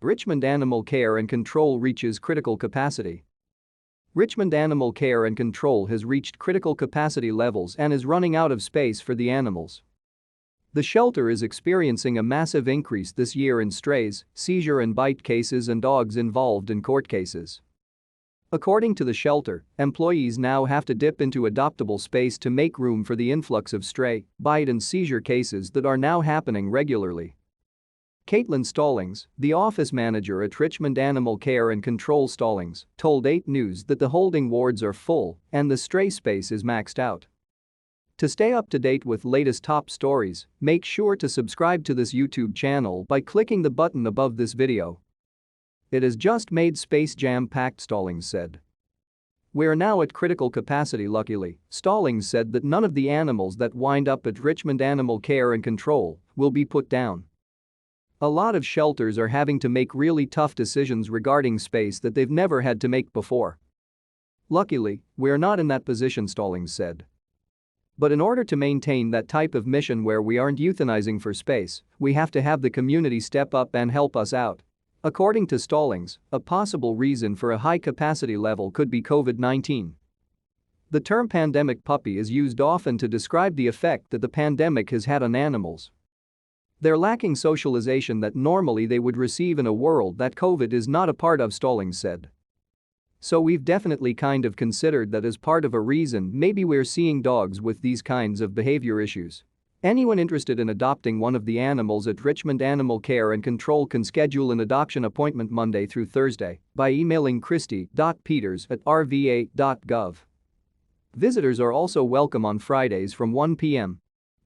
Richmond Animal Care and Control reaches critical capacity. Richmond Animal Care and Control has reached critical capacity levels and is running out of space for the animals. The shelter is experiencing a massive increase this year in strays, seizure and bite cases and dogs involved in court cases. According to the shelter, employees now have to dip into adoptable space to make room for the influx of stray, bite and seizure cases that are now happening regularly. Stallings, the office manager at Richmond Animal Care and Control Stallings, told 8 News that the holding wards are full and the stray space is maxed out. To stay up to date with latest top stories, make sure to subscribe to this YouTube channel by clicking the button above this video. It has just made space jam-packed, Stallings said. We're now at critical capacity luckily, Stallings said that none of the animals that wind up at Richmond Animal Care and Control will be put down. A lot of shelters are having to make really tough decisions regarding space that they've never had to make before. Luckily, we're not in that position, Stallings said. But in order to maintain that type of mission where we aren't euthanizing for space, we have to have the community step up and help us out. According to Stallings, a possible reason for a high capacity level could be COVID-19. The term pandemic puppy is used often to describe the effect that the pandemic has had on animals. They're lacking socialization that normally they would receive in a world that COVID is not a part of, Stallings said. So we've definitely kind of considered that as part of a reason maybe we're seeing dogs with these kinds of behavior issues. Anyone interested in adopting one of the animals at Richmond Animal Care and Control can schedule an adoption appointment Monday through Thursday by emailing christy.peters@rva.gov. Visitors are also welcome on Fridays from 1 p.m.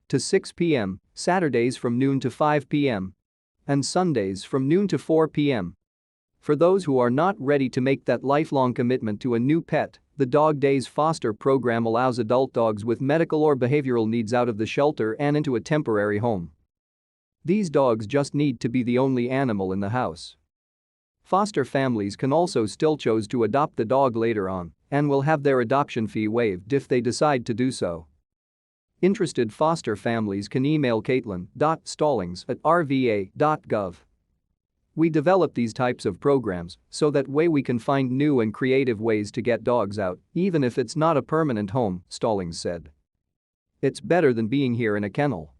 to 6 p.m., Saturdays from noon to 5 p.m. and Sundays from noon to 4 p.m. For those who are not ready to make that lifelong commitment to a new pet, the Dog Days foster program allows adult dogs with medical or behavioral needs out of the shelter and into a temporary home. These dogs just need to be the only animal in the house. Foster families can also still choose to adopt the dog later on and will have their adoption fee waived if they decide to do so. Interested foster families can email caitlin.stallings@rva.gov. We develop these types of programs so that way we can find new and creative ways to get dogs out, even if it's not a permanent home, Stallings said. It's better than being here in a kennel.